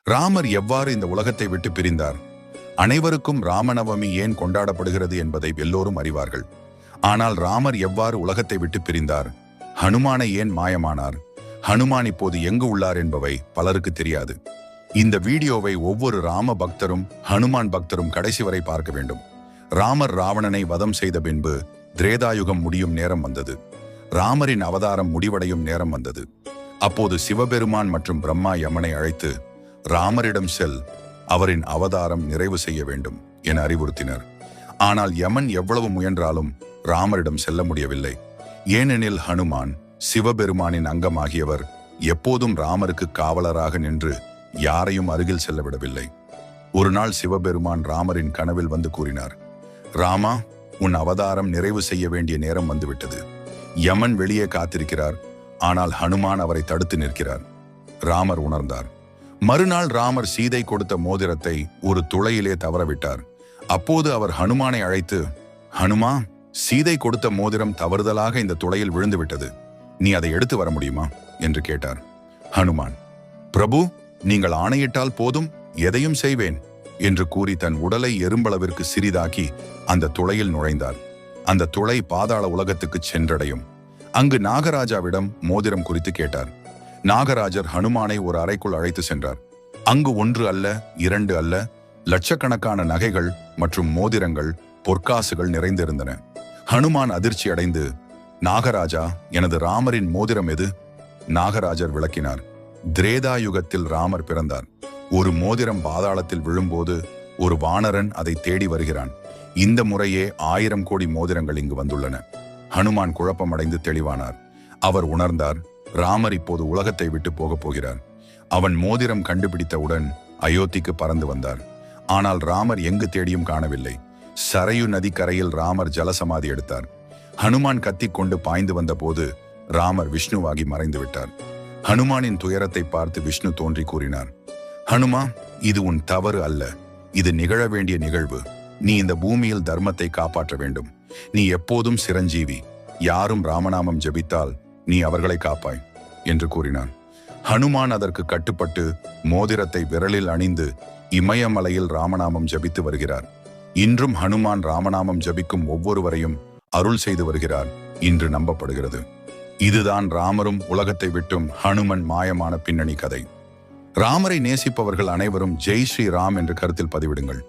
ராமர் எவ்வாறு இந்த உலகத்தை விட்டு பிரிந்தார்? அனைவருக்கும் ராமநவமி ஏன் கொண்டாடப்படுகிறது என்பதை எல்லோரும் அறிவார்கள். ஆனால் ராமர் எவ்வாறு உலகத்தை விட்டு பிரிந்தார்? ஹனுமானை ஏன் மாயமானார்? ஹனுமான் இப்போது எங்கு உள்ளார் என்பவை பலருக்கு தெரியாது. இந்த வீடியோவை ஒவ்வொரு ராம பக்தரும் ஹனுமான் பக்தரும் கடைசி வரை பார்க்க வேண்டும். ராமர் ராவணனை வதம் செய்த பின்பு திரேதாயுகம் முடியும் நேரம் வந்தது. ராமரின் அவதாரம் முடிவடையும் நேரம் வந்தது. அப்போது சிவபெருமான் மற்றும் பிரம்மா யமனை அழைத்து, ராமரிடம் செல், அவரின் அவதாரம் நிறைவு செய்ய வேண்டும் என அறிவுறுத்தினர். ஆனால் யமன் எவ்வளவு முயன்றாலும் ராமரிடம் செல்ல முடியவில்லை. ஏனெனில் ஹனுமான் சிவபெருமானின் அங்கமாகியவர் எப்போதும் ராமருக்கு காவலராக நின்று யாரையும் அருகில் செல்ல விடவில்லை. ஒரு நாள் சிவபெருமான் ராமரின் கனவில் வந்து கூறினார், ராமா, உன் அவதாரம் நிறைவு செய்ய வேண்டிய நேரம் வந்துவிட்டது. யமன் வெளியே காத்திருக்கிறார், ஆனால் ஹனுமான் அவரை தடுத்து நிற்கிறார். ராமர் உணர்ந்தார். மறுநாள் ராமர் சீதை கொடுத்த மோதிரத்தை ஒரு துளையிலே தவறவிட்டார். அப்போது அவர் ஹனுமானை அழைத்து, ஹனுமா, சீதை கொடுத்த மோதிரம் தவறுதலாக இந்த துளையில் விழுந்துவிட்டது. நீ அதை எடுத்து வர முடியுமா என்று கேட்டார். ஹனுமான், பிரபு, நீங்கள் ஆணையிட்டால் போதும், எதையும் செய்வேன் என்று கூறி தன் உடலை எறும்பளவிற்கு சிறிதாக்கி அந்த துளையில் நுழைந்தார். அந்த துளை பாதாள உலகத்துக்கு சென்றடையும். அங்கு நாகராஜாவிடம் மோதிரம் குறித்து கேட்டார். நாகராஜர் ஹனுமானை ஒரு அறைக்குள் அழைத்து சென்றார். அங்கு 1 அல்ல 2 அல்ல, லட்சக்கணக்கான நகைகள் மற்றும் மோதிரங்கள், பொற்காசுகள் நிறைந்திருந்தன. ஹனுமான் அதிர்ச்சி அடைந்து, நாகராஜா, எனது ராமரின் மோதிரம் எது? நாகராஜர் விளக்கினார். திரேதாயுகத்தில் ராமர் பிறந்தார். ஒரு மோதிரம் பாதாளத்தில் விழும்போது ஒரு வானரன் அதை தேடி வருகிறான். இந்த முறையே 1000 கோடி மோதிரங்கள் இங்கு வந்துள்ளன. ஹனுமான் குழப்பமடைந்து தெளிவானார். அவர் உணர்ந்தார், ராமர் இப்போது உலகத்தை விட்டு போகப் போகிறார். அவன் மோதிரம் கண்டுபிடித்தவுடன் அயோத்திக்கு பறந்து வந்தார். ஆனால் ராமர் எங்கு தேடியும் காணவில்லை. சரையு நதிக்கரையில் ராமர் ஜலசமாதி எடுத்தார். ஹனுமான் கத்திக்கொண்டு பாய்ந்து வந்த போது ராமர் விஷ்ணுவாகி மறைந்து விட்டார். ஹனுமானின் துயரத்தை பார்த்து விஷ்ணு தோன்றி கூறினார், ஹனுமா, இது உன் தவறு அல்ல, இது நிகழ வேண்டிய நிகழ்வு. நீ இந்த பூமியில் தர்மத்தை காப்பாற்ற வேண்டும். நீ எப்போதும் சிரஞ்சீவி. யாரும் ராமநாமம் ஜபித்தால் நீ அவர்களை காப்பாய் என்று கூறினார். ஹனுமான் அதற்கு கட்டுப்பட்டு மோதிரத்தை விரலில் அணிந்து இமயமலையில் ராமநாமம் ஜபித்து வருகிறார். இன்றும் ஹனுமான் ராமநாமம் ஜபிக்கும் ஒவ்வொருவரையும் அருள் செய்து வருகிறார் இன்று நம்பப்படுகிறது. இதுதான் ராமரும் உலகத்தை விட்டும் ஹனுமன் மாயமான பின்னணி கதை. ராமரை நேசிப்பவர்கள் அனைவரும் ஜெய் ஸ்ரீ ராம் என்று கருத்தில் பதிவிடுங்கள்.